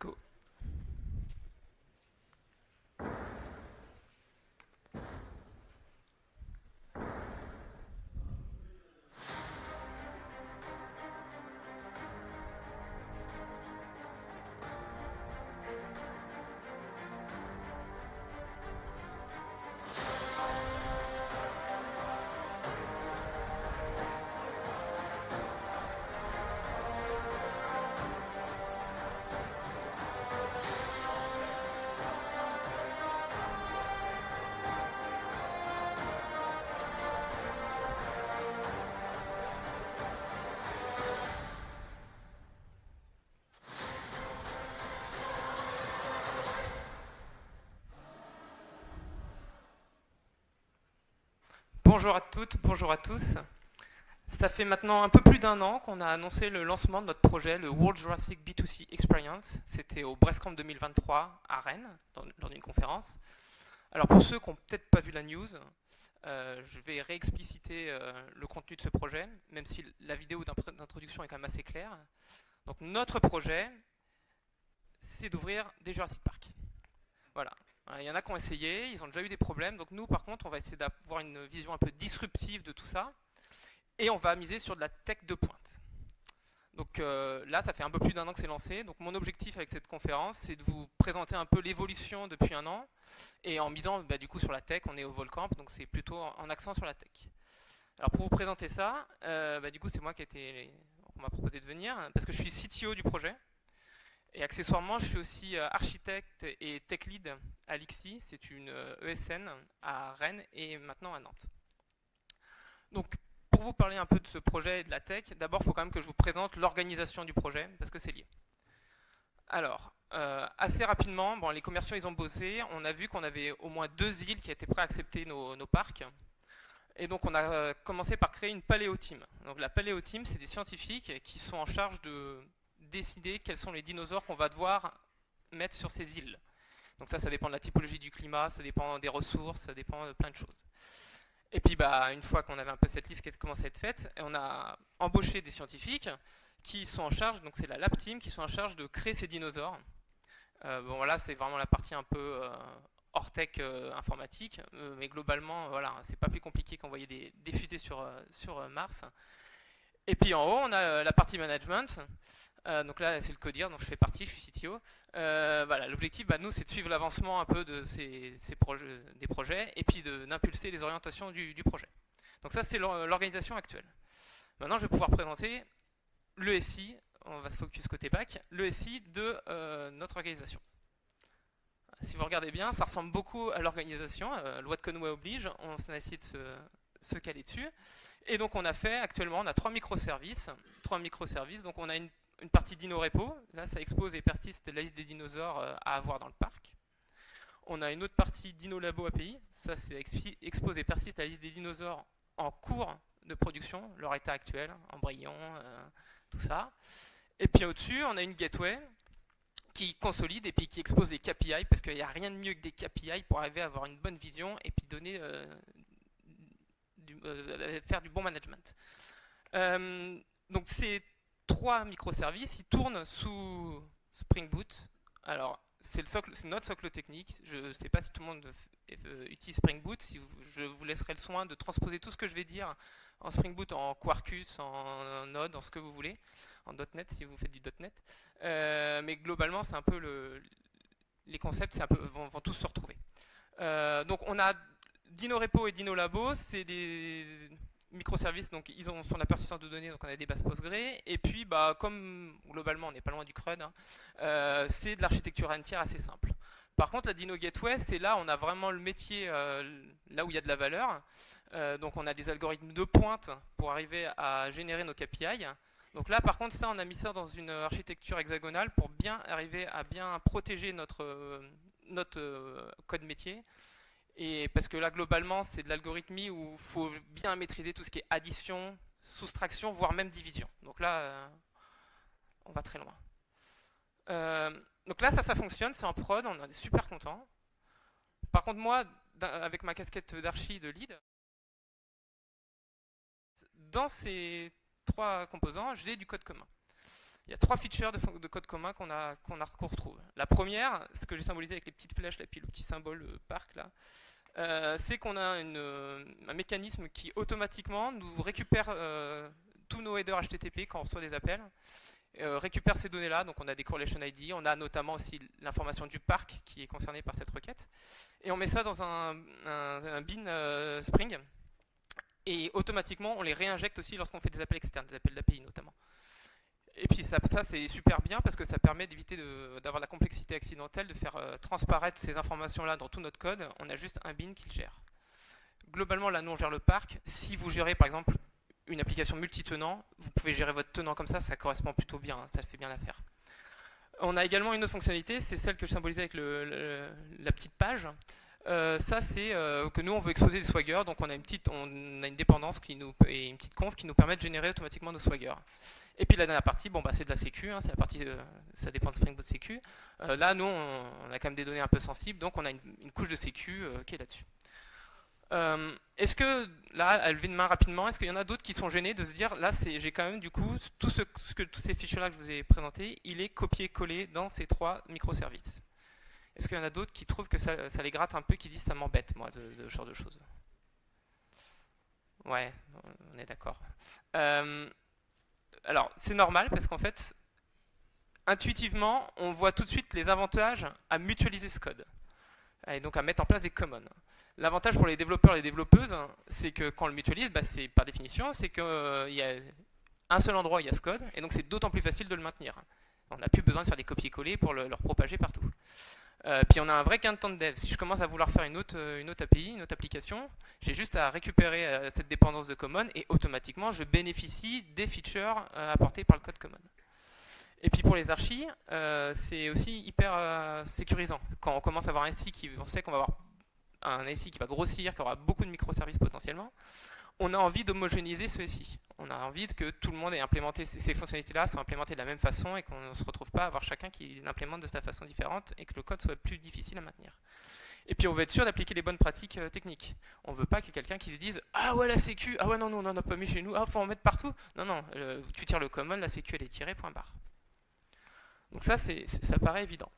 go. Bonjour à toutes, bonjour à tous. Ça fait maintenant un peu plus d'un an qu'on a annoncé le lancement de notre projet, le World Jurassic B2C Experience. C'était au BRESCamp 2023 à Rennes, lors d'une conférence. Alors pour ceux qui n'ont peut-être pas vu la news, je vais réexpliciter le contenu de ce projet, même si la vidéo d'introduction est quand même assez claire. Donc notre projet, c'est d'ouvrir des Jurassic Park. Voilà. Il y en a qui ont essayé, ils ont déjà eu des problèmes. Donc nous, par contre, on va essayer d'avoir une vision un peu disruptive de tout ça. Et on va miser sur de la tech de pointe. Donc là, ça fait un peu plus d'un an que c'est lancé. Donc mon objectif avec cette conférence, c'est de vous présenter un peu l'évolution depuis un an. Et en misant du coup sur la tech, on est au Volcamp, donc c'est plutôt en accent sur la tech. Alors pour vous présenter ça, du coup c'est moi on m'a proposé de venir, parce que je suis CTO du projet. Et accessoirement, je suis aussi architecte et tech lead à l'IXI, c'est une ESN à Rennes et maintenant à Nantes. Donc, pour vous parler un peu de ce projet et de la tech, d'abord, il faut quand même que je vous présente l'organisation du projet, parce que c'est lié. Alors, assez rapidement, les commerciaux, ils ont bossé. On a vu qu'on avait au moins 2 îles qui étaient prêtes à accepter nos parcs. Et donc, on a commencé par créer une paléo-team. Donc, la paléo-team, c'est des scientifiques qui sont en charge de décider quels sont les dinosaures qu'on va devoir mettre sur ces îles. Donc ça dépend de la typologie du climat, ça dépend des ressources, ça dépend de plein de choses. Et puis une fois qu'on avait un peu cette liste qui a commencé à être faite, on a embauché des scientifiques qui sont en charge, donc c'est la lab team, qui sont en charge de créer ces dinosaures. Là c'est vraiment la partie un peu hors tech informatique, mais globalement voilà, c'est pas plus compliqué qu'envoyer des fusées sur Mars. Et puis en haut, on a la partie management. Donc là, c'est le CODIR, donc je fais partie, je suis CTO. Voilà, l'objectif, nous, c'est de suivre l'avancement un peu de des projets et puis d'impulser les orientations du projet. Donc ça, c'est l'organisation actuelle. Maintenant, je vais pouvoir présenter le SI, on va se focus côté back, le SI de notre organisation. Si vous regardez bien, ça ressemble beaucoup à l'organisation. Loi de Conway oblige, on a essayé de se caler dessus. Et donc on a fait, actuellement, on a 3 microservices. Donc on a une partie dino-repo. Là, ça expose et persiste la liste des dinosaures à avoir dans le parc. On a une autre partie dino-labo API. Ça, c'est expose et persiste la liste des dinosaures en cours de production, leur état actuel, embryon, tout ça. Et puis au-dessus, on a une gateway qui consolide et puis qui expose les KPI, parce qu'il n'y a rien de mieux que des KPI pour arriver à avoir une bonne vision et puis donner faire du bon management. Donc ces 3 microservices, ils tournent sous Spring Boot. Alors c'est notre socle technique. Je ne sais pas si tout le monde utilise Spring Boot. Je vous laisserai le soin de transposer tout ce que je vais dire en Spring Boot, en Quarkus, en Node, en ce que vous voulez, en .NET si vous faites du .NET. Mais globalement, c'est un peu les concepts, vont tous se retrouver. Donc on a DinoRepo et DinoLabo, c'est des microservices, donc ils font la persistance de données, donc on a des bases Postgre, et puis comme globalement on n'est pas loin du CRUD, c'est de l'architecture entière assez simple. Par contre la Dino Gateway, c'est là où on a vraiment le métier, là où il y a de la valeur. Donc on a des algorithmes de pointe pour arriver à générer nos KPI. Donc là par contre on a mis ça dans une architecture hexagonale pour bien arriver à bien protéger notre code métier. Et parce que là, globalement, c'est de l'algorithmie où il faut bien maîtriser tout ce qui est addition, soustraction, voire même division. Donc là, on va très loin. Donc là, ça fonctionne, c'est en prod, on est super content. Par contre, moi, avec ma casquette d'archi de lead, dans ces 3 composants, j'ai du code commun. Il y a 3 features de code commun qu'on retrouve. La première, ce que j'ai symbolisé avec les petites flèches là, puis le petit symbole parc là, c'est qu'on a un mécanisme qui automatiquement nous récupère tous nos headers HTTP quand on reçoit des appels, récupère ces données-là, donc on a des correlation ID, on a notamment aussi l'information du parc qui est concerné par cette requête, et on met ça dans un bin Spring, et automatiquement on les réinjecte aussi lorsqu'on fait des appels externes, des appels d'API notamment. Et puis ça c'est super bien parce que ça permet d'éviter d'avoir la complexité accidentelle, de faire transparaître ces informations-là dans tout notre code. On a juste un bin qui le gère. Globalement, là, nous, on gère le parc. Si vous gérez, par exemple, une application multi-tenant, vous pouvez gérer votre tenant comme ça correspond plutôt bien, hein, ça fait bien l'affaire. On a également une autre fonctionnalité, c'est celle que je symbolisais avec la petite page. Ça, c'est que nous, on veut exposer des Swagger, donc on a une dépendance et une petite conf qui nous permet de générer automatiquement nos Swagger. Et puis la dernière partie, bon, bah, c'est de la sécu, hein, c'est la partie, ça dépend de Spring Boot sécu. Là, nous, on a quand même des données un peu sensibles, donc on a une couche de sécu qui est là-dessus. Est-ce que, là, à lever une main rapidement, est-ce qu'il y en a d'autres qui sont gênés de se dire, là, j'ai quand même, du coup, tous ces fichiers-là que je vous ai présentés, il est copié-collé dans ces 3 microservices. Est-ce qu'il y en a d'autres qui trouvent que ça les gratte un peu, qui disent ça m'embête, moi, de ce genre de choses? Ouais, on est d'accord. Alors, c'est normal parce qu'en fait, intuitivement, on voit tout de suite les avantages à mutualiser ce code. Et donc à mettre en place des commons. L'avantage pour les développeurs et les développeuses, c'est que quand on le mutualise, bah, c'est par définition, c'est qu'il y a un seul endroit où il y a ce code, et donc c'est d'autant plus facile de le maintenir. On n'a plus besoin de faire des copier-coller pour le propager partout. Puis on a un vrai gain de temps de dev. Si je commence à vouloir faire une autre API, une autre application, j'ai juste à récupérer cette dépendance de common et automatiquement je bénéficie des features apportées par le code common. Et puis pour les archis, c'est aussi hyper sécurisant. Quand on commence à avoir un SI on sait qu'on va avoir un SI qui va grossir, qui aura beaucoup de microservices potentiellement, on a envie d'homogénéiser ce SI. On a envie que tout le monde ait implémenté ces fonctionnalités-là, soient implémentées de la même façon et qu'on ne se retrouve pas à avoir chacun qui l'implémente de sa façon différente et que le code soit plus difficile à maintenir. Et puis on veut être sûr d'appliquer les bonnes pratiques techniques. On ne veut pas que quelqu'un qui se dise « Ah ouais, la sécu, ah ouais, non, on n'en a pas mis chez nous, ah, faut en mettre partout ». Non, tu tires le common, la sécu elle est tirée, point barre. Donc ça paraît évident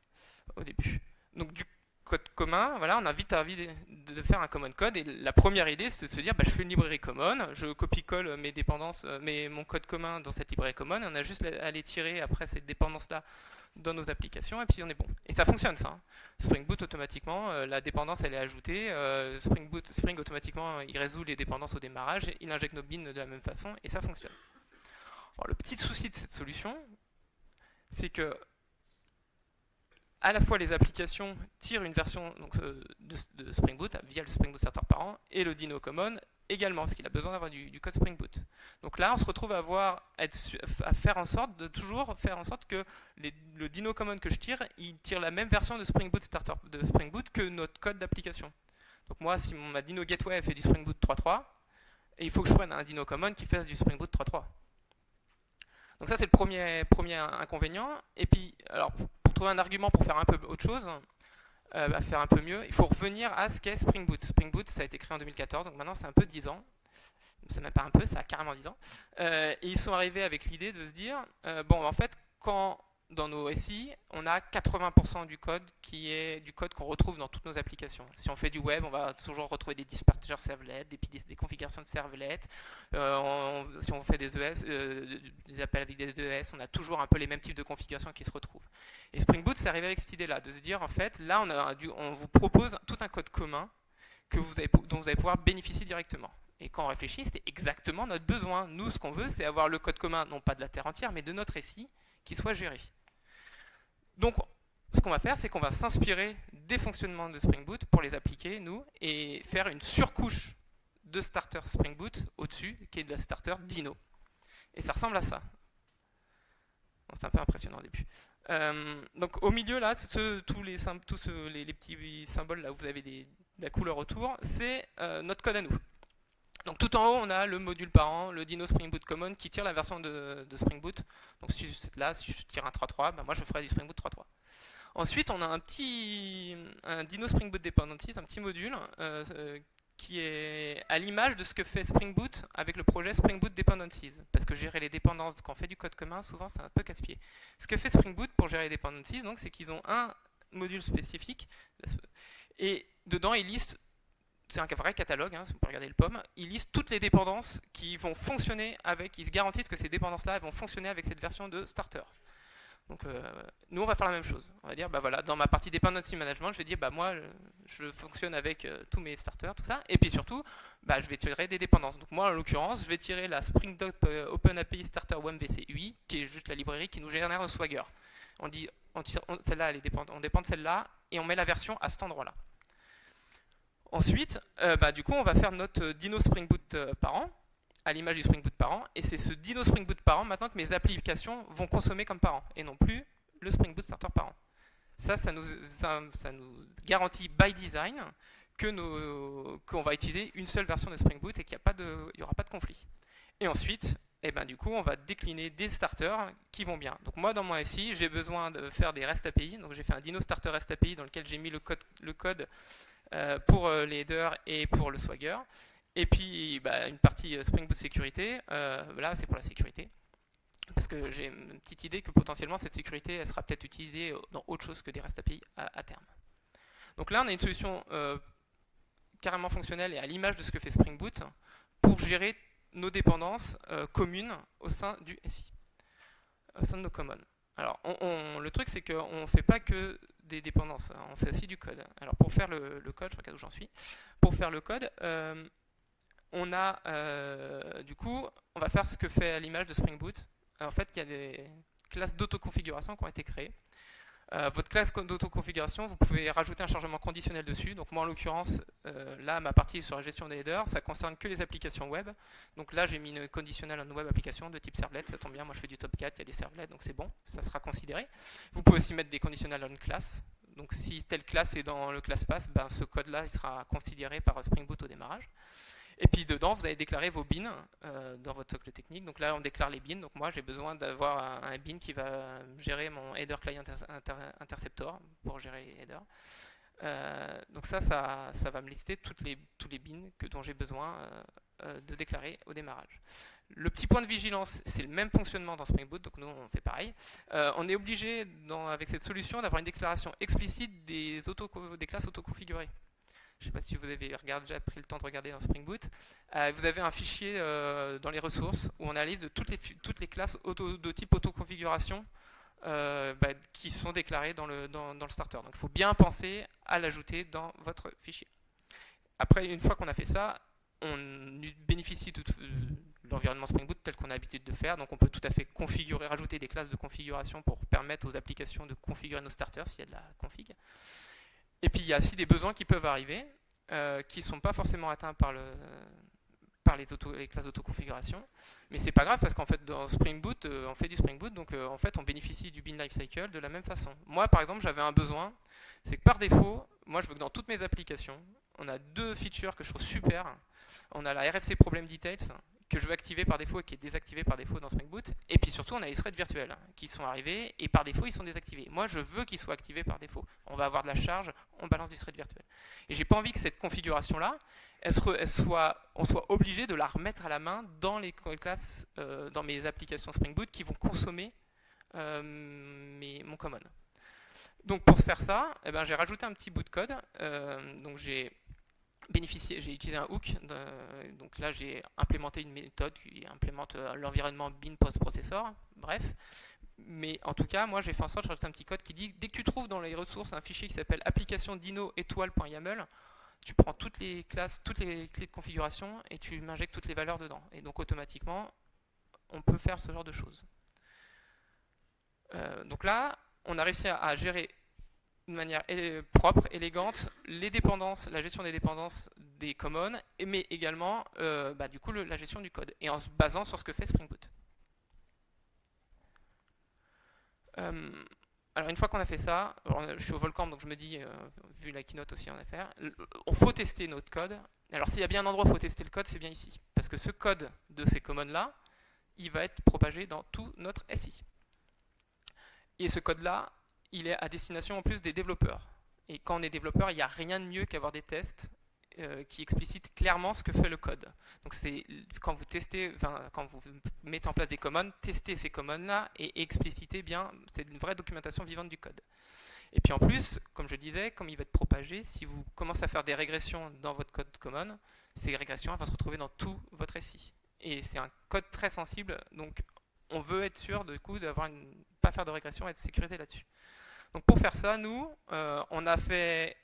au début. Donc du code commun, voilà, on a vite envie de faire un common code, et la première idée c'est de se dire, bah, je fais une librairie common, je copie-colle mes dépendances, mon code commun dans cette librairie common, et on a juste à les tirer après cette dépendance-là dans nos applications, et puis on est bon. Et ça fonctionne ça. Hein. Spring Boot automatiquement, la dépendance elle est ajoutée, Spring automatiquement il résout les dépendances au démarrage, il injecte nos bins de la même façon, et ça fonctionne. Alors, le petit souci de cette solution, c'est que à la fois les applications tirent une version donc, de Spring Boot via le Spring Boot Starter Parent et le Dino Common également, parce qu'il a besoin d'avoir du code Spring Boot. Donc là, on se retrouve à faire en sorte de toujours faire en sorte que le Dino Common que je tire, il tire la même version de Spring Boot Starter de Spring Boot que notre code d'application. Donc moi, si ma Dino Gateway fait du Spring Boot 3.3, il faut que je prenne un Dino Common qui fasse du Spring Boot 3.3. Donc ça, c'est le premier inconvénient. Et puis, alors, pour trouver un argument pour faire un peu autre chose, faire un peu mieux, il faut revenir à ce qu'est Spring Boot. Spring Boot, ça a été créé en 2014, donc maintenant c'est un peu 10 ans. C'est même pas un peu, ça a carrément 10 ans. Et ils sont arrivés avec l'idée de se dire, bon, en fait, quand dans nos SI, on a 80% du code qui est du code qu'on retrouve dans toutes nos applications. Si on fait du web, on va toujours retrouver des dispatchers servlets, des configurations de servlets. Si on fait des ES, des appels avec des ES, on a toujours un peu les mêmes types de configurations qui se retrouvent. Et Spring Boot, c'est arrivé avec cette idée-là, de se dire, en fait, là, on vous propose tout un code commun dont vous allez pouvoir bénéficier directement. Et quand on réfléchit, c'était exactement notre besoin. Nous, ce qu'on veut, c'est avoir le code commun, non pas de la terre entière, mais de notre SI, qui soit géré. Donc, ce qu'on va faire, c'est qu'on va s'inspirer des fonctionnements de Spring Boot pour les appliquer, nous, et faire une surcouche de starter Spring Boot au-dessus, qui est de la starter Dino. Et ça ressemble à ça. C'est un peu impressionnant au début. Donc, au milieu, là, tous les petits symboles, là où vous avez de la couleur autour, c'est notre code à nous. Donc tout en haut, on a le module parent, le Dino Spring Boot Common qui tire la version de Spring Boot. Donc si je tire un 3.3, ben moi je ferai du Spring Boot 3.3. Ensuite, on a un Dino Spring Boot Dependencies, un petit module qui est à l'image de ce que fait Spring Boot avec le projet Spring Boot Dependencies. Parce que gérer les dépendances quand on fait du code commun, souvent c'est un peu casse-pied. Ce que fait Spring Boot pour gérer les dependencies, donc, c'est qu'ils ont un module spécifique et dedans ils listent, c'est un vrai catalogue, hein, si vous pouvez regarder le POM, ils listent toutes les dépendances qui vont fonctionner avec, ils se garantissent que ces dépendances-là vont fonctionner avec cette version de starter. Donc nous on va faire la même chose. On va dire bah voilà, dans ma partie dependency management, je vais dire bah moi je fonctionne avec tous mes starters, tout ça, et puis surtout bah, je vais tirer des dépendances. Donc moi en l'occurrence, je vais tirer la Spring Dot Open API Starter WAM VC UI, qui est juste la librairie qui nous génère le Swagger. On dit celle-là elle est dépend, on dépend de celle-là et on met la version à cet endroit-là. Ensuite, bah, du coup on va faire notre Dino Spring Boot parent, à l'image du Spring Boot parent, et c'est ce Dino Spring Boot parent maintenant que mes applications vont consommer comme parent, et non plus le Spring Boot Starter parent. Ça nous garantit by design qu'on va utiliser une seule version de Spring Boot et qu'il n'y aura pas de conflit. Et ensuite, ben, du coup, on va décliner des starters qui vont bien. Donc moi, dans mon SI, j'ai besoin de faire des REST API, donc j'ai fait un Dino Starter REST API dans lequel j'ai mis le code pour les headers et pour le Swagger. Et puis bah, une partie Spring Boot sécurité, là c'est pour la sécurité. Parce que j'ai une petite idée que potentiellement cette sécurité elle sera peut-être utilisée dans autre chose que des REST API à terme. Donc là on a une solution carrément fonctionnelle et à l'image de ce que fait Spring Boot pour gérer nos dépendances communes au sein du SI, au sein de nos commons. Alors le truc c'est qu'on ne fait pas que des dépendances, on fait aussi du code. Alors pour faire le code, je regarde où j'en suis, pour faire le code, on a du coup, on va faire ce que fait à l'image de Spring Boot. En fait, il y a des classes d'autoconfiguration qui ont été créées. Votre classe d'autoconfiguration, vous pouvez rajouter un chargement conditionnel dessus. Donc moi, en l'occurrence, là, ma partie sur la gestion des headers, ça concerne que les applications web. Donc là, j'ai mis une conditionnelle en web application de type servlet. Ça tombe bien, moi je fais du Top 4, il y a des servlets, donc c'est bon, ça sera considéré. Vous pouvez aussi mettre des conditionnels en classe. Donc si telle classe est dans le class pass, ben, ce code-là il sera considéré par Spring Boot au démarrage. Et puis dedans, vous allez déclarer vos bins dans votre socle technique. Donc là, on déclare les bins. Donc moi, j'ai besoin d'avoir un bin qui va gérer mon header client interceptor pour gérer les headers. Donc ça va me lister tous les bins dont j'ai besoin de déclarer au démarrage. Le petit point de vigilance, c'est le même fonctionnement dans Spring Boot, donc nous on fait pareil. On est obligé, avec cette solution, d'avoir une déclaration explicite des classes autoconfigurées. Je ne sais pas si vous avez déjà pris le temps de regarder dans Spring Boot. Vous avez un fichier dans les ressources où on a la liste de toutes les classes de type autoconfiguration qui sont déclarées dans le starter. Donc il faut bien penser à l'ajouter dans votre fichier. Après, une fois qu'on a fait ça, on bénéficie de l'environnement Spring Boot tel qu'on a l'habitude de faire. Donc on peut tout à fait rajouter des classes de configuration pour permettre aux applications de configurer nos starters s'il y a de la config. Et puis il y a aussi des besoins qui peuvent arriver, qui ne sont pas forcément atteints par les classes d'autoconfiguration. Mais c'est pas grave parce qu'en fait dans Spring Boot, on fait du Spring Boot, donc en fait on bénéficie du bin lifecycle de la même façon. Moi par exemple j'avais un besoin, c'est que par défaut, moi je veux que dans toutes mes applications, on a deux features que je trouve super. On a la RFC Problem Details, que je veux activer par défaut et qui est désactivé par défaut dans Spring Boot. Et puis surtout, on a les threads virtuels qui sont arrivés et par défaut, ils sont désactivés. Moi, je veux qu'ils soient activés par défaut. On va avoir de la charge, on balance du thread virtuel. Et j'ai pas envie que cette configuration-là, on soit obligé de la remettre à la main dans les classes, dans mes applications Spring Boot qui vont consommer mon common. Donc pour faire ça, j'ai rajouté un petit bout de code. Donc j'ai utilisé un hook, donc là j'ai implémenté une méthode qui implémente l'environnement bin post-processor, bref. Mais en tout cas, moi j'ai fait en sorte de rajouter un petit code qui dit dès que tu trouves dans les ressources un fichier qui s'appelle application dino étoile.yaml, tu prends toutes les classes, toutes les clés de configuration et tu m'injectes toutes les valeurs dedans. Et donc automatiquement, on peut faire ce genre de choses. Donc là, on a réussi à gérer de manière propre, élégante, les dépendances, la gestion des dépendances des commons, mais également du coup, la gestion du code, et en se basant sur ce que fait Spring Boot. Alors une fois qu'on a fait ça, je suis au Volcamp, donc je me dis, vu la keynote aussi en affaire, on faut tester notre code. Alors s'il y a bien un endroit où il faut tester le code, c'est bien ici. Parce que ce code de ces commons-là, il va être propagé dans tout notre SI. Et ce code-là, il est à destination en plus des développeurs. Et quand on est développeur, il n'y a rien de mieux qu'avoir des tests qui explicite clairement ce que fait le code. Donc c'est quand vous testez, enfin, quand vous mettez en place des commands, testez ces commands-là et explicitez bien, c'est une vraie documentation vivante du code. Et puis en plus, comme je disais, comme il va être propagé, si vous commencez à faire des régressions dans votre code common, ces régressions vont se retrouver dans tout votre SI. Et c'est un code très sensible, donc on veut être sûr du coup d'avoir pas faire de régression et être sécurisé là-dessus. Donc pour faire ça, nous, on a fait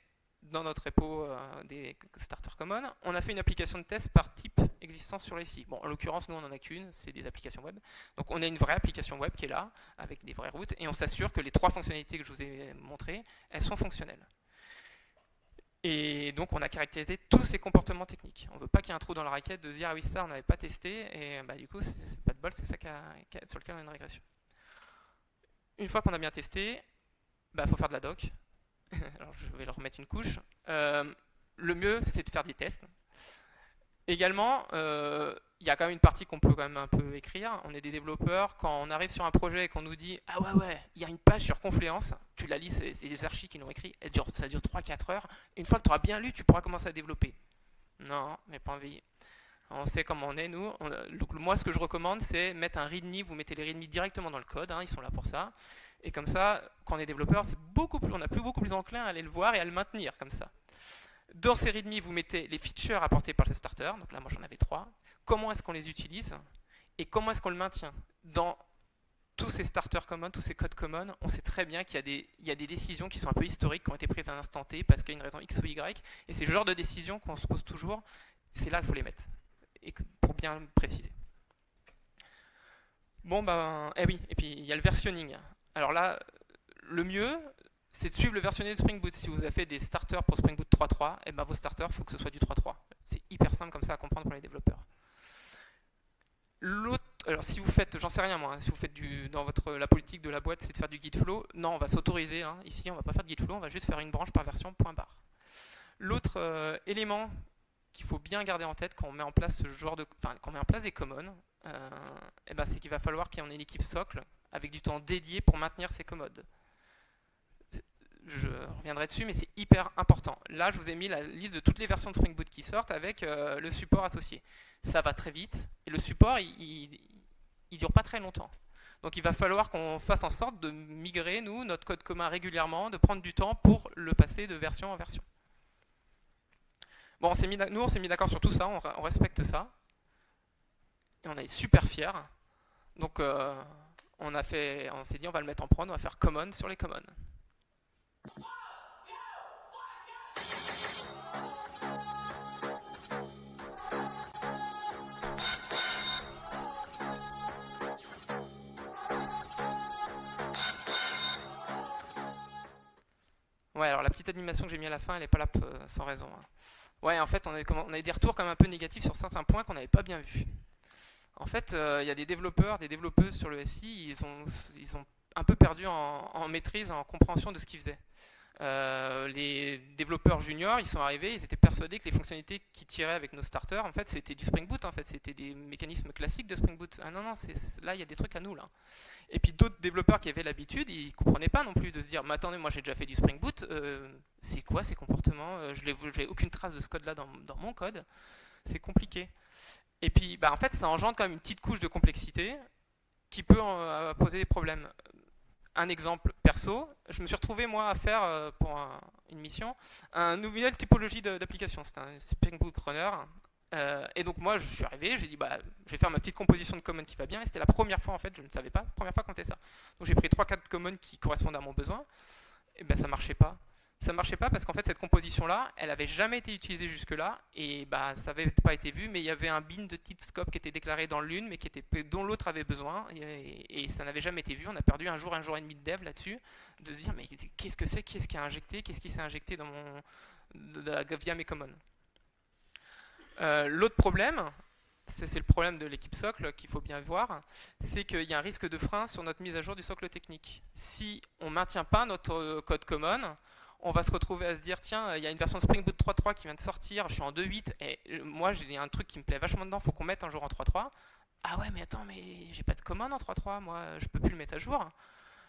dans notre repo des starter common, on a fait une application de test par type existant sur les SI. Bon, en l'occurrence, nous, on n'en a qu'une, c'est des applications web. Donc on a une vraie application web qui est là, avec des vraies routes, et on s'assure que les 3 fonctionnalités que je vous ai montrées, elles sont fonctionnelles. Et donc on a caractérisé tous ces comportements techniques. On ne veut pas qu'il y ait un trou dans la raquette de se dire ah oui ça on n'avait pas testé et bah, du coup c'est pas de bol, c'est ça sur lequel on a une régression. Une fois qu'on a bien testé, bah, faut faire de la doc. Alors je vais leur remettre une couche. Le mieux c'est de faire des tests. Également, il y a quand même une partie qu'on peut quand même un peu écrire. On est des développeurs, quand on arrive sur un projet et qu'on nous dit ah ouais, il y a une page sur Confluence, tu la lis, c'est des archis qui l'ont écrit, ça dure 3-4 heures, et une fois que tu auras bien lu, tu pourras commencer à développer. Non, mais pas envie. On sait comment on est, nous. Donc, moi, ce que je recommande, c'est mettre un readme, vous mettez les readme directement dans le code, hein, ils sont là pour ça. Et comme ça, quand on est développeur, on est beaucoup plus enclin à aller le voir et à le maintenir comme ça. Dans ces readme, vous mettez les features apportées par le starter. Donc là, moi, j'en avais 3. Comment est-ce qu'on les utilise et comment est-ce qu'on le maintient. Dans tous ces starter common, tous ces codes common, on sait très bien qu'il y a des décisions qui sont un peu historiques, qui ont été prises à un instant T parce qu'il y a une raison X ou Y. Et c'est le genre de décisions qu'on se pose toujours. C'est là qu'il faut les mettre. Et pour bien préciser. Bon, ben, oui, et puis il y a le versionning. Alors là, le mieux, c'est de suivre le versionning de Spring Boot. Si vous avez fait des starters pour Spring Boot 3.3, et ben vos starters, il faut que ce soit du 3.3. C'est hyper simple comme ça à comprendre pour les développeurs. Alors si vous faites, j'en sais rien moi, si vous faites la politique de la boîte, c'est de faire du git flow, non, on va s'autoriser. Hein. Ici, on va pas faire de git flow, on va juste faire une branche par version .bar. L'autre élément qu'il faut bien garder en tête quand on met en place quand on met en place des commons, c'est qu'il va falloir qu'il y ait une équipe socle avec du temps dédié pour maintenir ces commodes. Je reviendrai dessus, mais c'est hyper important. Là, je vous ai mis la liste de toutes les versions de Spring Boot qui sortent avec le support associé. Ça va très vite, et le support, il dure pas très longtemps. Donc il va falloir qu'on fasse en sorte de migrer, nous, notre code commun régulièrement, de prendre du temps pour le passer de version en version. Bon, nous, on s'est mis d'accord sur tout ça, on respecte ça. Et on est super fiers. Donc, on s'est dit, on va le mettre en prod, on va faire common sur les commons. Ouais, alors la petite animation que j'ai mis à la fin, elle n'est pas là sans raison. Hein. Ouais, en fait, on a eu des retours quand même un peu négatifs sur certains points qu'on n'avait pas bien vus. En fait, il y a des développeurs, des développeuses sur le SI, ils ont un peu perdu en maîtrise, en compréhension de ce qu'ils faisaient. Les développeurs juniors, ils sont arrivés, ils étaient persuadés que les fonctionnalités qu'ils tiraient avec nos starters, en fait, c'était du Spring Boot, en fait, c'était des mécanismes classiques de Spring Boot. Ah non, là, il y a des trucs à nous, là. Et puis d'autres développeurs qui avaient l'habitude, ils ne comprenaient pas non plus de se dire, mais attendez, moi j'ai déjà fait du Spring Boot, c'est quoi ces comportements? Je n'ai aucune trace de ce code-là dans mon code. C'est compliqué. Et puis, en fait, ça engendre quand même une petite couche de complexité qui peut poser des problèmes. Un exemple perso, je me suis retrouvé moi à faire pour une mission une nouvelle typologie d'application. C'était un Spring Boot Runner. Et donc moi je suis arrivé, j'ai dit je vais faire ma petite composition de common qui va bien. Et c'était la première fois en fait, je ne savais pas, la première fois qu'on faisait ça. Donc j'ai pris 3-4 commons qui correspondent à mon besoin. Et ça marchait pas. Ça marchait pas parce qu'en fait cette composition là, elle avait jamais été utilisée jusque là et ça avait pas été vu, mais il y avait un bin de type scope qui était déclaré dans l'une mais dont l'autre avait besoin et ça n'avait jamais été vu. On a perdu un jour et demi de dev là-dessus, de se dire mais qu'est-ce que c'est, qu'est-ce qui a injecté, qu'est-ce qui s'est injecté via mes commons. L'autre problème, c'est le problème de l'équipe socle qu'il faut bien voir, c'est qu'il y a un risque de frein sur notre mise à jour du socle technique. Si on ne maintient pas notre code common, on va se retrouver à se dire tiens, il y a une version de Spring Boot 3.3 qui vient de sortir, je suis en 2.8 et moi j'ai un truc qui me plaît vachement dedans, faut qu'on mette un jour en 3.3. Ah ouais mais attends, mais j'ai pas de commande en 3.3, moi je peux plus le mettre à jour.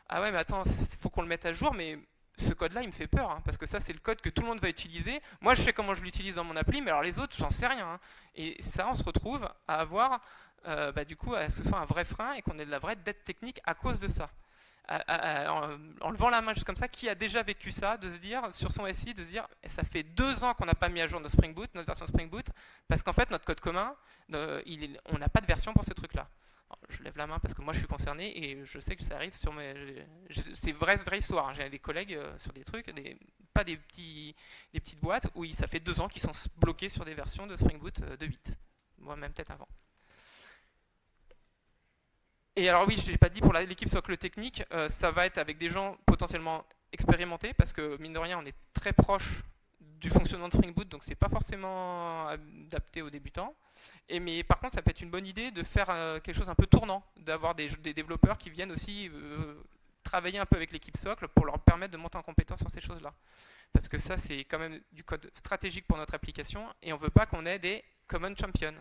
Ah ouais mais attends, faut qu'on le mette à jour, mais ce code-là, il me fait peur, hein, parce que ça, c'est le code que tout le monde va utiliser. Moi, je sais comment je l'utilise dans mon appli, mais alors les autres, j'en sais rien, hein. Et ça, on se retrouve à avoir, du coup, à ce que ce soit un vrai frein et qu'on ait de la vraie dette technique à cause de ça. En levant la main juste comme ça, qui a déjà vécu ça, de se dire, sur son SI, de se dire, ça fait 2 ans qu'on n'a pas mis à jour notre Spring Boot, notre version Spring Boot, parce qu'en fait, notre code commun, on n'a pas de version pour ce truc-là. Je lève la main parce que moi je suis concerné et je sais que ça arrive sur mes. C'est vraie histoire, hein. J'ai des collègues sur des trucs, pas des petites boîtes où ça fait 2 ans qu'ils sont bloqués sur des versions de Spring Boot de 8. Moi même peut-être avant. Et alors oui, je n'ai pas dit pour l'équipe socle technique, ça va être avec des gens potentiellement expérimentés parce que mine de rien on est très proche du fonctionnement de Spring Boot, donc c'est pas forcément adapté aux débutants. Mais par contre, ça peut être une bonne idée de faire quelque chose un peu tournant, d'avoir des développeurs qui viennent aussi travailler un peu avec l'équipe socle pour leur permettre de monter en compétence sur ces choses-là. Parce que ça, c'est quand même du code stratégique pour notre application et on veut pas qu'on ait des common champions.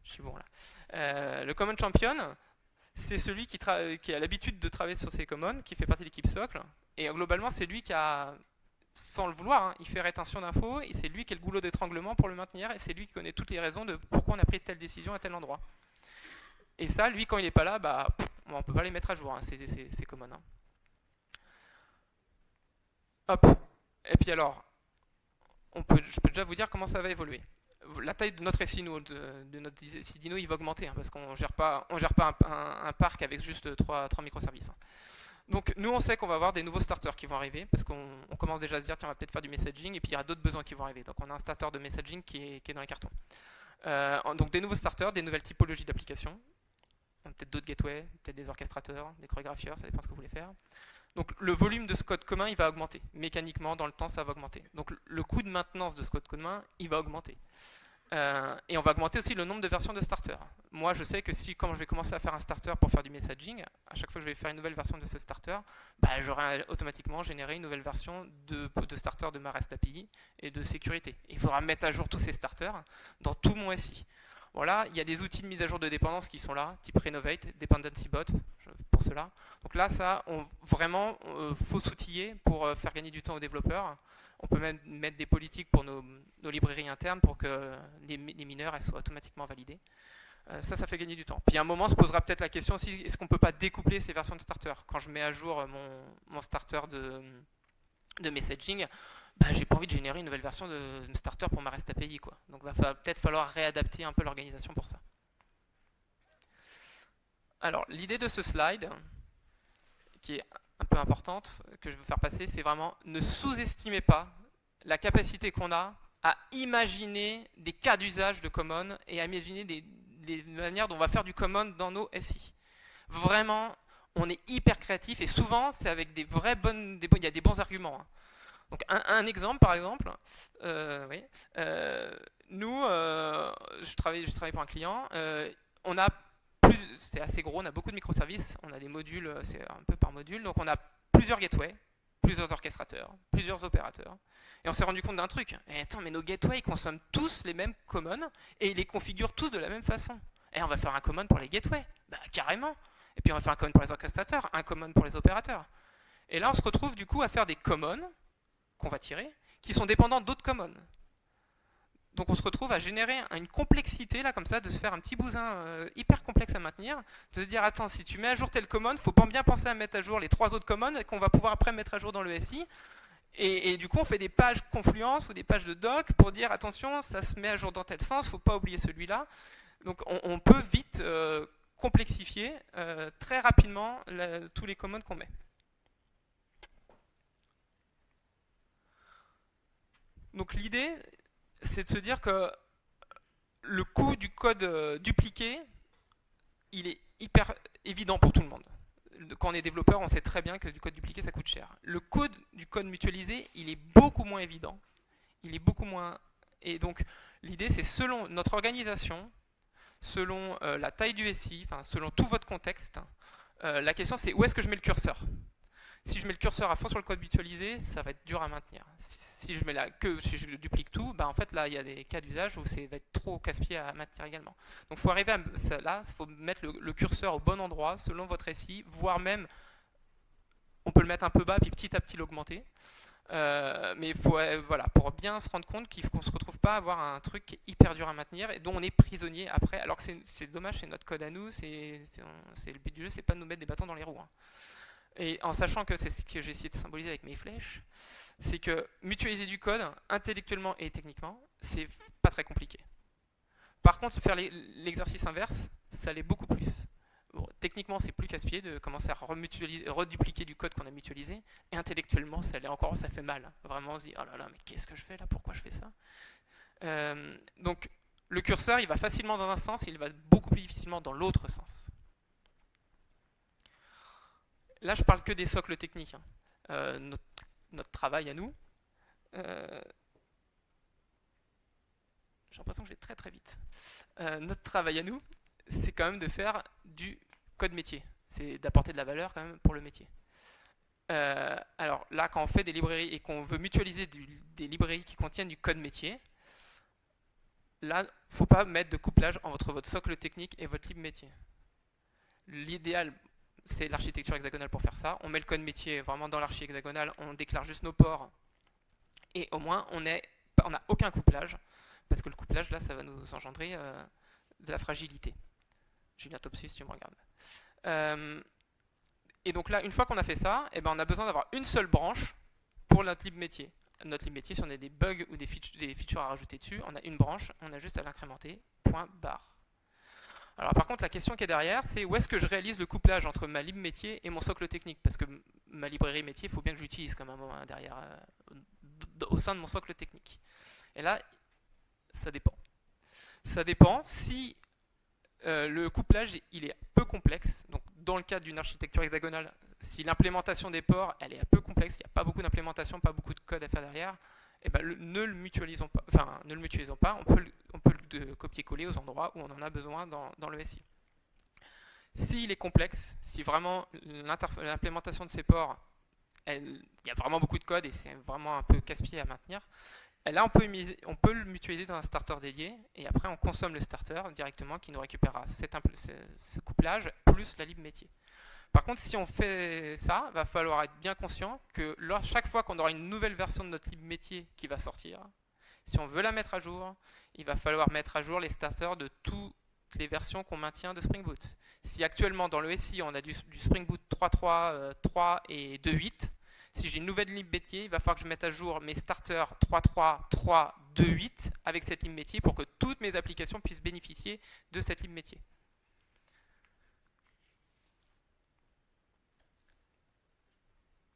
Je suis bon là. Le common champion, c'est celui qui a l'habitude de travailler sur ces commons, qui fait partie de l'équipe socle. Et globalement, c'est lui qui a, sans le vouloir, hein, il fait rétention d'infos, et c'est lui qui est le goulot d'étranglement pour le maintenir, et c'est lui qui connaît toutes les raisons de pourquoi on a pris telle décision à tel endroit. Et ça, lui, quand il n'est pas là, on ne peut pas les mettre à jour, hein, c'est common. Hein. Hop. Et puis alors, je peux déjà vous dire comment ça va évoluer. La taille de notre SI, de notre SI Dino, il va augmenter, hein, parce qu'on ne gère pas un parc avec juste 3 microservices. Hein. Donc nous on sait qu'on va avoir des nouveaux starters qui vont arriver parce qu'on commence déjà à se dire tiens on va peut-être faire du messaging et puis il y aura d'autres besoins qui vont arriver. Donc on a un starter de messaging qui est dans les cartons. Donc des nouveaux starters, des nouvelles typologies d'applications, peut-être d'autres gateways, peut-être des orchestrateurs, des chorégraphieurs, ça dépend de ce que vous voulez faire. Donc le volume de ce code commun il va augmenter. Mécaniquement dans le temps ça va augmenter. Donc le coût de maintenance de ce code commun il va augmenter. Et on va augmenter aussi le nombre de versions de starter. Moi, je sais que quand je vais commencer à faire un starter pour faire du messaging, à chaque fois que je vais faire une nouvelle version de ce starter, j'aurai automatiquement généré une nouvelle version de starter de ma REST API et de sécurité. Il faudra mettre à jour tous ces starters dans tout mon SI. Voilà, il y a des outils de mise à jour de dépendance qui sont là, type Renovate, Dependency Bot, pour cela. Donc là, ça, vraiment, faut s'outiller pour faire gagner du temps aux développeurs. On peut même mettre des politiques pour nos librairies internes pour que les mineurs elles soient automatiquement validées. Ça fait gagner du temps. Puis à un moment, on se posera peut-être la question aussi, est-ce qu'on ne peut pas découpler ces versions de starter? Quand je mets à jour mon starter de messaging, j'ai pas envie de générer une nouvelle version de starter pour ma REST API, quoi. Donc il va peut-être falloir réadapter un peu l'organisation pour ça. Alors, l'idée de ce slide, qui est un peu importante, que je veux faire passer, c'est vraiment ne sous-estimez pas la capacité qu'on a à imaginer des cas d'usage de common et à imaginer des manières dont on va faire du common dans nos SI. Vraiment, on est hyper créatif et souvent, c'est avec il y a des bons arguments. Hein. Donc un exemple, par exemple, oui, nous, je travaille pour un client, on a c'est assez gros, on a beaucoup de microservices, on a des modules, c'est un peu par module, donc on a plusieurs gateways, plusieurs orchestrateurs, plusieurs opérateurs, et on s'est rendu compte d'un truc. Et attends, mais nos gateways ils consomment tous les mêmes commons et ils les configurent tous de la même façon. Et on va faire un common pour les gateways, carrément. Et puis on va faire un common pour les orchestrateurs, un common pour les opérateurs. Et là on se retrouve du coup à faire des commons qu'on va tirer, qui sont dépendants d'autres commons. Donc on se retrouve à générer une complexité là comme ça, de se faire un petit bousin hyper complexe à maintenir, de se dire attends, si tu mets à jour tel common, faut pas bien penser à mettre à jour les 3 autres commons qu'on va pouvoir après mettre à jour dans le SI. Et du coup on fait des pages Confluence ou des pages de doc pour dire attention, ça se met à jour dans tel sens, faut pas oublier celui-là. Donc on peut vite complexifier très rapidement tous les commons qu'on met. Donc l'idée, c'est de se dire que le coût du code dupliqué, il est hyper évident pour tout le monde. Quand on est développeur, on sait très bien que du code dupliqué, ça coûte cher. Le coût du code mutualisé, il est beaucoup moins évident. Il est beaucoup moins... Et donc, l'idée, c'est selon notre organisation, selon la taille du SI, selon tout votre contexte, la question, c'est où est-ce que je mets le curseur? Si je mets le curseur à fond sur le code mutualisé, ça va être dur à maintenir. Si je mets si je duplique tout, en fait là il y a des cas d'usage où ça va être trop casse-pied à maintenir également. Donc il faut arriver là, il faut mettre le curseur au bon endroit selon votre SI, voire même on peut le mettre un peu bas, puis petit à petit l'augmenter. Mais voilà, pour bien se rendre compte qu'on ne se retrouve pas à avoir un truc qui est hyper dur à maintenir et dont on est prisonnier après. Alors que c'est dommage, c'est notre code à nous, le but du jeu, c'est pas de nous mettre des bâtons dans les roues, hein. Et en sachant que c'est ce que j'ai essayé de symboliser avec mes flèches, c'est que mutualiser du code, intellectuellement et techniquement, c'est pas très compliqué. Par contre, faire l'exercice inverse, ça l'est beaucoup plus. Bon, techniquement, c'est plus casse-pied de commencer à redupliquer du code qu'on a mutualisé. Et intellectuellement, ça l'est encore, ça fait mal. Vraiment, on se dit, oh là là, mais qu'est-ce que je fais là? Pourquoi je fais ça? Donc, le curseur, il va facilement dans un sens, et il va beaucoup plus difficilement dans l'autre sens. Là, je parle que des socles techniques, hein. Notre travail à nous. J'ai l'impression que je vais très très vite. Notre travail à nous, c'est quand même de faire du code métier. C'est d'apporter de la valeur quand même pour le métier. Alors là, quand on fait des librairies et qu'on veut mutualiser des librairies qui contiennent du code métier, là, il ne faut pas mettre de couplage entre votre socle technique et votre libre métier. L'idéal, c'est l'architecture hexagonale pour faire ça. On met le code métier vraiment dans l'archi hexagonale, on déclare juste nos ports, et au moins, on n'a aucun couplage. Parce que le couplage, là, ça va nous engendrer de la fragilité. Julien Topsus, tu me regardes. Et donc là, une fois qu'on a fait ça, on a besoin d'avoir une seule branche pour notre libre métier. Notre libre métier, si on a des bugs ou des features à rajouter dessus, on a une branche, on a juste à l'incrémenter, point barre. Alors par contre, la question qui est derrière, c'est où est-ce que je réalise le couplage entre ma libre métier et mon socle technique? Parce que ma librairie métier, il faut bien que j'utilise comme un moment derrière, au sein de mon socle technique. Et là, ça dépend. Ça dépend si le couplage il est peu complexe. Donc dans le cadre d'une architecture hexagonale, si l'implémentation des ports elle est un peu complexe, il n'y a pas beaucoup d'implémentation, pas beaucoup de code à faire derrière, ne le mutualisons pas. Enfin, ne le mutualisons pas. On peut le copier-coller aux endroits où on en a besoin dans le SI. S'il est complexe, si vraiment l'implémentation de ces ports, il y a vraiment beaucoup de code et c'est vraiment un peu casse-pied à maintenir, là, on peut le mutualiser dans un starter dédié et après on consomme le starter directement qui nous récupérera ce couplage plus la libre métier. Par contre, si on fait ça, il va falloir être bien conscient que chaque fois qu'on aura une nouvelle version de notre libre métier qui va sortir, si on veut la mettre à jour, il va falloir mettre à jour les starters de toutes les versions qu'on maintient de Spring Boot. Si actuellement dans le SI on a du Spring Boot 3.3, 3 et 2.8, si j'ai une nouvelle libre métier, il va falloir que je mette à jour mes starters 3.3, 3, 2.8 avec cette libre métier pour que toutes mes applications puissent bénéficier de cette libre métier.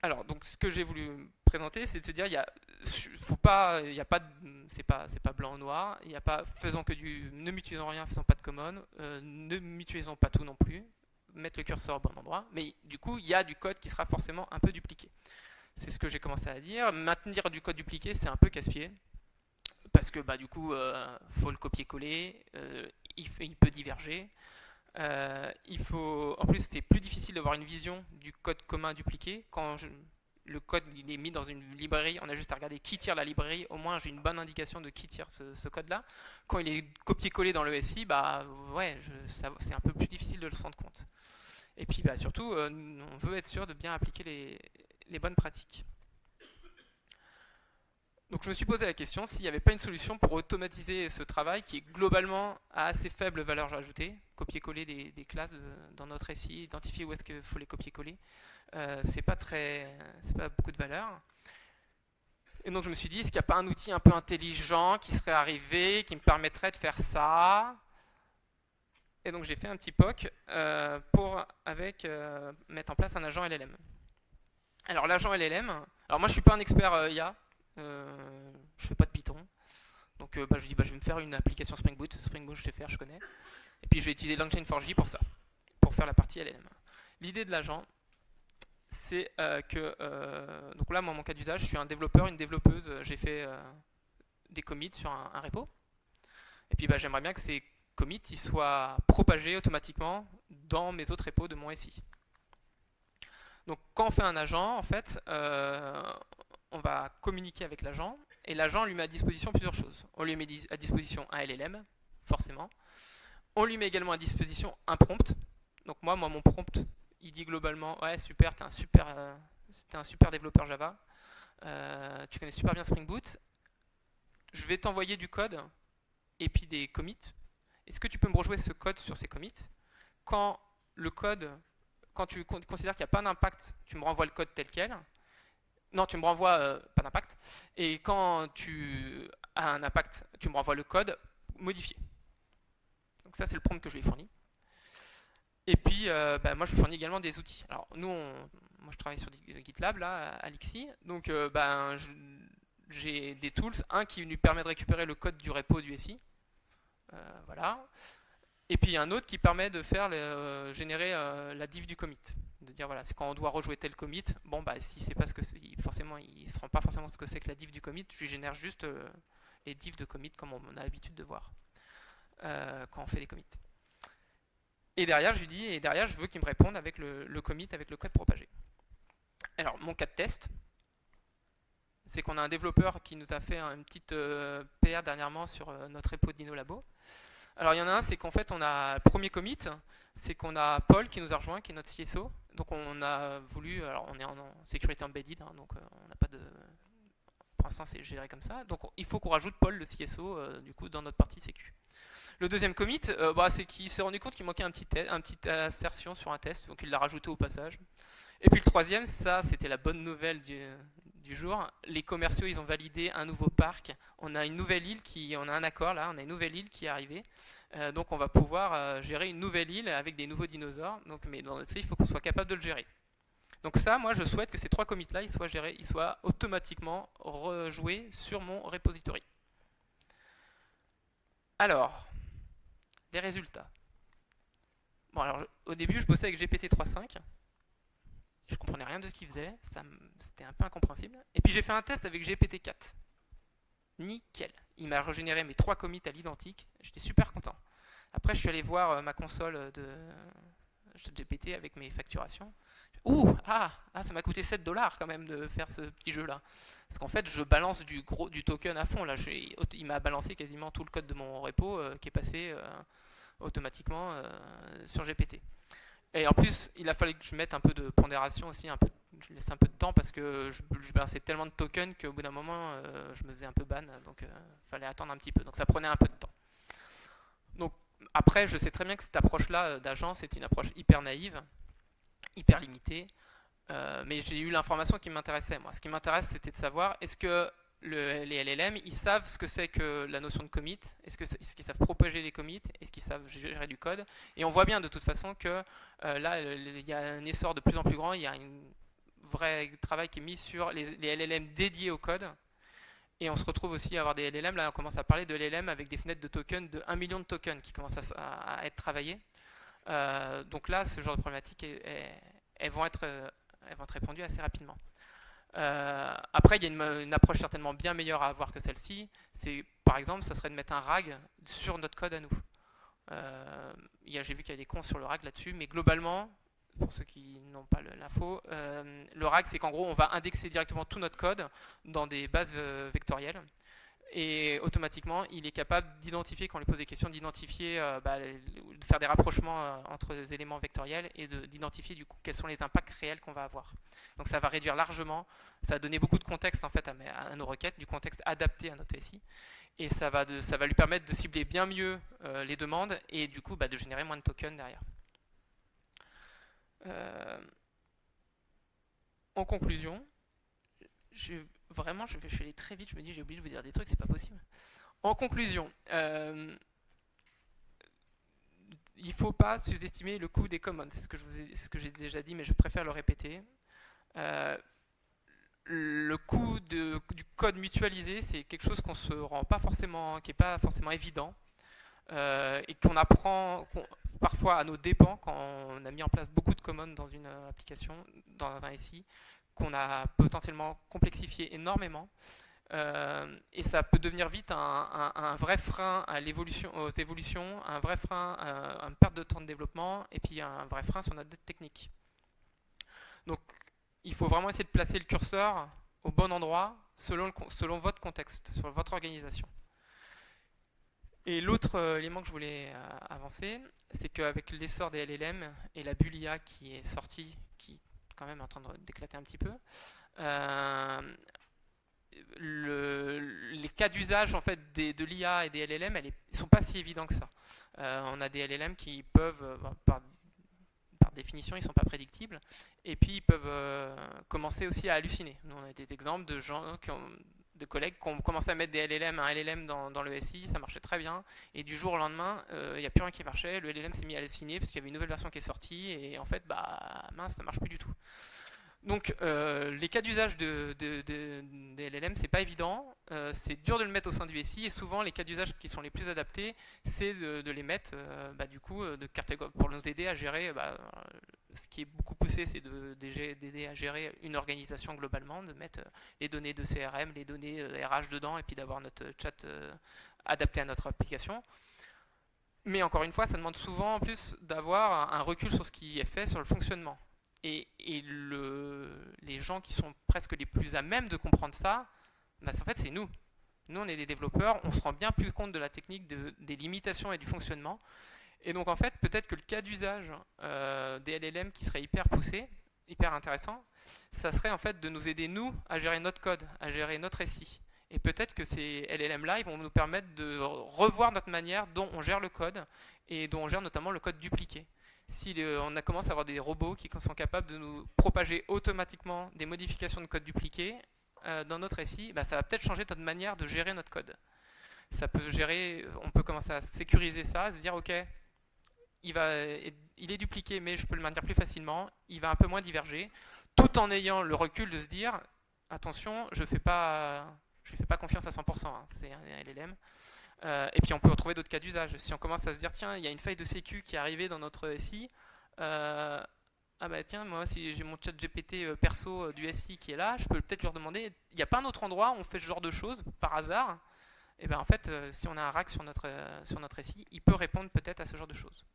Alors, donc ce que j'ai voulu présenter, c'est de se dire, c'est pas blanc ou noir, il n'y a pas ne mutualisons rien, faisons pas de common, ne mutualisons pas tout non plus, mettre le curseur au bon endroit, mais du coup, il y a du code qui sera forcément un peu dupliqué. C'est ce que j'ai commencé à dire. Maintenir du code dupliqué, c'est un peu casse-pied, parce que du coup, faut le copier-coller, il peut diverger. En plus, c'est plus difficile d'avoir une vision du code commun dupliqué. Quand le code il est mis dans une librairie, on a juste à regarder qui tire la librairie. Au moins, j'ai une bonne indication de qui tire ce code-là. Quand il est copié-collé dans le SI, c'est un peu plus difficile de se rendre compte. Et puis, surtout, on veut être sûr de bien appliquer les bonnes pratiques. Donc je me suis posé la question s'il n'y avait pas une solution pour automatiser ce travail qui est globalement à assez faible valeur ajoutée, copier-coller des classes dans notre SI, identifier où est-ce qu'il faut les copier-coller, c'est pas beaucoup de valeur. Et donc je me suis dit, est-ce qu'il n'y a pas un outil un peu intelligent qui serait arrivé, qui me permettrait de faire ça? Et donc j'ai fait un petit POC pour mettre en place un agent LLM. Alors l'agent LLM, alors moi je suis pas un expert IA, je fais pas de Python, donc je dis je vais me faire une application Spring Boot, je sais faire, je connais, et puis je vais utiliser LangChain4j pour ça, pour faire la partie LLM. L'idée de l'agent, c'est donc là moi mon cas d'usage, je suis un développeur, une développeuse, j'ai fait des commits sur un repo, et puis j'aimerais bien que ces commits ils soient propagés automatiquement dans mes autres repos de mon SI. Donc quand on fait un agent, en fait, on va communiquer avec l'agent, et l'agent lui met à disposition plusieurs choses. On lui met à disposition un LLM, forcément. On lui met également à disposition un prompt. Donc moi mon prompt, il dit globalement, ouais super, t'es un super tu es un super développeur Java, tu connais super bien Spring Boot, je vais t'envoyer du code et puis des commits. Est-ce que tu peux me rejouer ce code sur ces commits? Quand le code, quand tu considères qu'il n'y a pas d'impact, tu me renvoies le code tel quel. Non, tu me renvoies pas d'impact. Et quand tu as un impact, tu me renvoies le code modifié. Donc ça, c'est le prompt que je lui ai fourni. Et puis, moi, je fournis également des outils. Alors, moi, je travaille sur GitLab, là, à Lixi. Donc, j'ai des tools. Un qui nous permet de récupérer le code du repo du SI. Voilà. Et puis, un autre qui permet de faire générer la diff du commit. De dire, voilà, c'est quand on doit rejouer tel commit, bon, si c'est pas ce que c'est, forcément, il ne se rend pas forcément ce que c'est que la diff du commit, je lui génère juste les diffs de commit comme on a l'habitude de voir quand on fait des commits. Et derrière, je lui dis, je veux qu'il me réponde avec le commit, avec le code propagé. Alors, mon cas de test, c'est qu'on a un développeur qui nous a fait une petite PR dernièrement sur notre repo DinoLabo. Alors, il y en a un, c'est qu'en fait, on a le premier commit, c'est qu'on a Paul qui nous a rejoint, qui est notre CSO. Donc, on a voulu, alors on est en sécurité embedded, hein, donc on n'a pas de... Pour l'instant, c'est géré comme ça. Donc, il faut qu'on rajoute Paul, le CSO, du coup, dans notre partie sécu. Le deuxième commit, c'est qu'il s'est rendu compte qu'il manquait un petit assertion sur un test, donc il l'a rajouté au passage. Et puis le troisième, ça c'était la bonne nouvelle du jour, les commerciaux ils ont validé un nouveau parc, on a une nouvelle île on a un accord là, on a une nouvelle île qui est arrivée, donc on va pouvoir gérer une nouvelle île avec des nouveaux dinosaures, donc, mais dans notre il faut qu'on soit capable de le gérer. Donc ça, moi je souhaite que ces trois commits là, ils soient automatiquement rejoués sur mon repository. Alors, les résultats. Bon, alors, au début, je bossais avec GPT 3.5. Je comprenais rien de ce qu'il faisait. C'était un peu incompréhensible. Et puis, j'ai fait un test avec GPT 4. Nickel. Il m'a régénéré mes 3 commits à l'identique. J'étais super content. Après, je suis allé voir ma console de GPT avec mes facturations. Ça m'a coûté 7 $ quand même de faire ce petit jeu-là. Parce qu'en fait, je balance du token à fond. Là, il m'a balancé quasiment tout le code de mon repo qui est passé automatiquement sur GPT. Et en plus, il a fallu que je mette un peu de pondération aussi, je laisse un peu de temps parce que je balançais tellement de tokens qu'au bout d'un moment, je me faisais un peu ban, donc il fallait attendre un petit peu. Donc ça prenait un peu de temps. Donc après, je sais très bien que cette approche-là d'agence est une approche hyper naïve, hyper limitée, mais j'ai eu l'information qui m'intéressait. Moi, ce qui m'intéresse, c'était de savoir est-ce que les LLM, ils savent ce que c'est que la notion de commit, est-ce qu'ils savent propager les commits, est-ce qu'ils savent gérer du code. Et on voit bien de toute façon que là, il y a un essor de plus en plus grand, il y a un vrai travail qui est mis sur les LLM dédiés au code. Et on se retrouve aussi à avoir des LLM, là on commence à parler de LLM avec des fenêtres de tokens de 1 million de tokens qui commencent à être travaillés. Donc là, ce genre de problématiques, elles vont être répondues assez rapidement. Après, il y a une approche certainement bien meilleure à avoir que celle-ci. C'est, par exemple, ça serait de mettre un RAG sur notre code à nous. J'ai vu qu'il y a des cons sur le RAG là-dessus, mais globalement, pour ceux qui n'ont pas l'info, le RAG, c'est qu'en gros, on va indexer directement tout notre code dans des bases vectorielles. Et automatiquement, il est capable d'identifier, quand on lui pose des questions, d'identifier, de faire des rapprochements entre les éléments vectoriels et d'identifier du coup quels sont les impacts réels qu'on va avoir. Donc ça va réduire largement, ça va donner beaucoup de contexte en fait à nos requêtes, du contexte adapté à notre SI, et ça va lui permettre de cibler bien mieux les demandes et du coup de générer moins de tokens derrière. En conclusion, je vais aller très vite, je me dis j'ai oublié de vous dire des trucs, c'est pas possible. En conclusion, il ne faut pas sous-estimer le coût des commons, c'est ce que j'ai déjà dit, mais je préfère le répéter. Le coût du code mutualisé, c'est quelque chose qu'on se rend pas forcément, qui n'est pas forcément évident, et qu'on apprend parfois à nos dépens quand on a mis en place beaucoup de commons dans une application, dans un SI, qu'on a potentiellement complexifié énormément. Et ça peut devenir vite un vrai frein aux évolutions, un vrai frein à une perte de temps de développement, et puis un vrai frein sur notre dette technique. Donc il faut vraiment essayer de placer le curseur au bon endroit selon votre contexte, sur votre organisation. Et l'autre élément que je voulais avancer, c'est qu'avec l'essor des LLM et la bulle IA qui est sortie, qui quand même en train d'éclater un petit peu. Les cas d'usage en fait de l'IA et des LLM, ils sont pas si évidents que ça. On a des LLM qui peuvent, par définition, ils sont pas prédictibles, et puis ils peuvent commencer aussi à halluciner. Nous, on a des exemples de gens de collègues qui ont commencé à mettre un LLM dans le SI, ça marchait très bien, et du jour au lendemain, il n'y a plus rien qui marchait, le LLM s'est mis à halluciner parce qu'il y avait une nouvelle version qui est sortie, et en fait, mince, ça marche plus du tout. Donc les cas d'usage des LLM, c'est pas évident, c'est dur de le mettre au sein du SI, et souvent les cas d'usage qui sont les plus adaptés, c'est de les mettre du coup pour nous aider à gérer. Ce qui est beaucoup poussé, c'est d'aider à gérer une organisation globalement, de mettre les données de CRM, les données RH dedans, et puis d'avoir notre chat adapté à notre application. Mais encore une fois, ça demande souvent en plus d'avoir un recul sur ce qui est fait, sur le fonctionnement. Et les gens qui sont presque les plus à même de comprendre ça, en fait, c'est nous. Nous, on est des développeurs, on se rend bien plus compte de la technique, des limitations et du fonctionnement. Et donc, en fait, peut-être que le cas d'usage des LLM qui serait hyper poussé, hyper intéressant, ça serait en fait de nous aider, nous, à gérer notre code, à gérer notre SI. Et peut-être que ces LLM-là, ils vont nous permettre de revoir notre manière dont on gère le code et dont on gère notamment le code dupliqué. Si on commence à avoir des robots qui sont capables de nous propager automatiquement des modifications de code dupliqué dans notre SI, ça va peut-être changer notre manière de gérer notre code. On peut commencer à sécuriser ça, à se dire ok, il est dupliqué mais je peux le maintenir plus facilement, il va un peu moins diverger, tout en ayant le recul de se dire attention, je ne lui fais pas confiance à 100%, hein, c'est un LLM. Et puis on peut retrouver d'autres cas d'usage. Si on commence à se dire tiens, il y a une faille de sécu qui est arrivée dans notre SI, tiens, moi si j'ai mon chat GPT perso du SI qui est là, je peux peut-être leur demander, il n'y a pas un autre endroit où on fait ce genre de choses par hasard? Et en fait, si on a un rack sur notre SI, il peut répondre peut-être à ce genre de choses.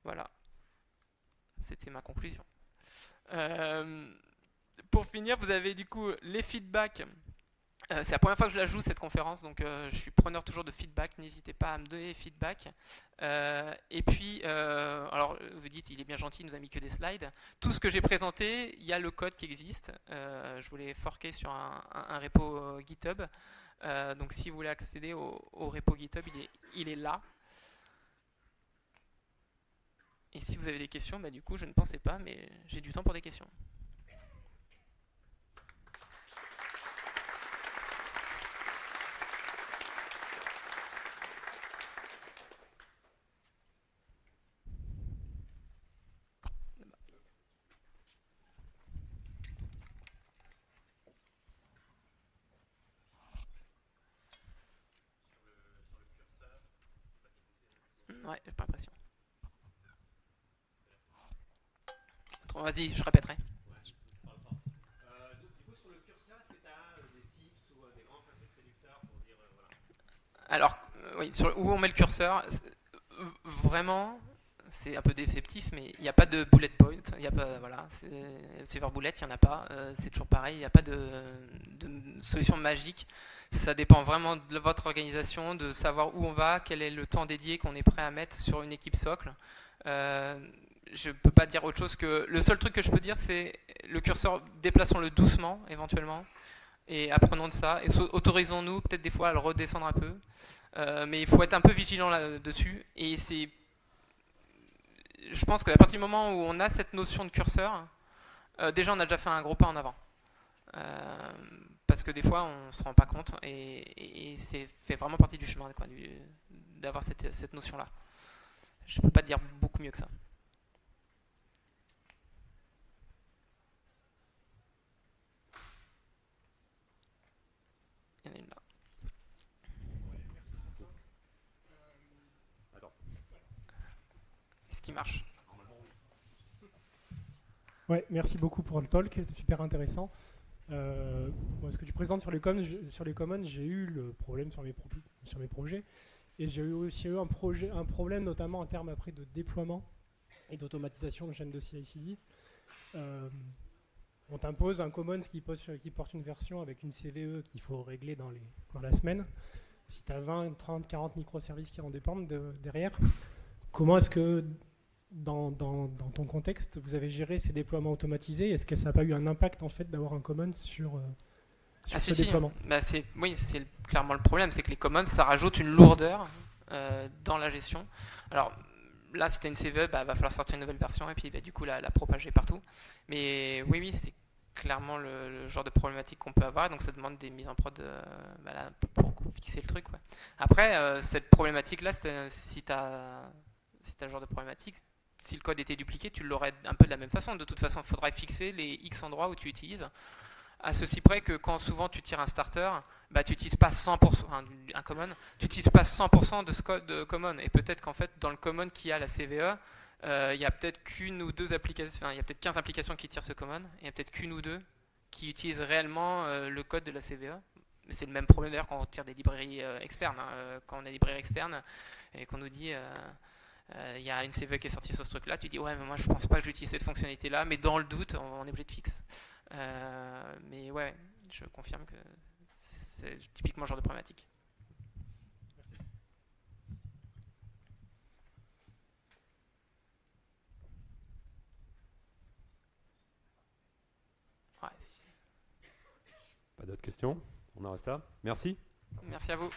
Voilà, c'était ma conclusion. Pour finir, vous avez du coup les feedbacks. C'est la première fois que je la joue cette conférence, donc je suis preneur toujours de feedback, n'hésitez pas à me donner des feedbacks. Et puis, alors vous dites il est bien gentil, il nous a mis que des slides. Tout ce que j'ai présenté, il y a le code qui existe. Je voulais forquer sur un repo GitHub. Donc si vous voulez accéder au repo GitHub, il est là. Et si vous avez des questions, du coup je ne pensais pas, mais j'ai du temps pour des questions. Ouais, j'ai pas l'impression. Vas-y, je répéterai. Alors, oui, où on met le curseur, vraiment, c'est un peu déceptif, mais il n'y a pas de bullet point. Il y a pas, voilà, Silver Bullet, il n'y en a pas. C'est toujours pareil, il n'y a pas de solution magique. Ça dépend vraiment de votre organisation, de savoir où on va, quel est le temps dédié qu'on est prêt à mettre sur une équipe socle. Je ne peux pas dire autre chose que... Le seul truc que je peux dire, c'est le curseur, déplaçons-le doucement, éventuellement, et apprenons de ça, et autorisons-nous peut-être des fois à le redescendre un peu. Mais il faut être un peu vigilant là-dessus, et je pense qu'à partir du moment où on a cette notion de curseur, déjà on a déjà fait un gros pas en avant. Parce que des fois on ne se rend pas compte, et c'est fait vraiment partie du chemin d'avoir cette notion-là. Je ne peux pas te dire beaucoup mieux que ça. Il y en a une là. Est-ce qu'il marche? Ouais, merci beaucoup pour le talk, c'était super intéressant. Ce que tu présentes sur les commons, j'ai eu le problème sur mes projets, et j'ai aussi eu un problème notamment en termes après de déploiement et d'automatisation de chaîne de CI/CD. On t'impose un commons qui porte une version avec une CVE qu'il faut régler dans la semaine. Si tu as 20, 30, 40 microservices qui en dépendent derrière, comment est-ce que dans ton contexte, vous avez géré ces déploiements automatisés. Est-ce que ça n'a pas eu un impact en fait d'avoir un common sur ce déploiement? Bah, oui, c'est clairement le problème, c'est que les commons, ça rajoute une lourdeur dans la gestion. Alors là, si tu as une CVE, bah, va falloir sortir une nouvelle version et puis bah, du coup la propager partout. Mais oui, c'est clairement le genre de problématique qu'on peut avoir, donc ça demande des mises en prod bah, là, pour fixer le truc. Ouais. Après, cette problématique-là, si tu as ce genre de problématique, si le code était dupliqué, tu l'aurais un peu de la même façon. De toute façon, il faudrait fixer les X endroits où tu utilises. À ceci près que quand souvent tu tires un starter, bah, tu n'utilises pas 100%, un common, tu n'utilises pas 100% de ce code common. Et peut-être qu'en fait, dans le common qui a la CVE, il y a peut-être qu'une ou deux applications, enfin, il y a peut-être 15 applications qui tirent ce common, et il y a peut-être qu'une ou deux qui utilisent réellement le code de la CVE. Mais c'est le même problème d'ailleurs quand on tire des librairies externes. Quand on a des librairies externes et qu'on nous dit il y a une CVE qui est sortie sur ce truc là, tu dis ouais mais moi je pense pas que j'utilise cette fonctionnalité là, mais dans le doute on est obligé de fixer. Mais ouais, je confirme que c'est typiquement le genre de problématique. Ouais, Pas d'autres questions? On en reste là. Merci. merci à vous.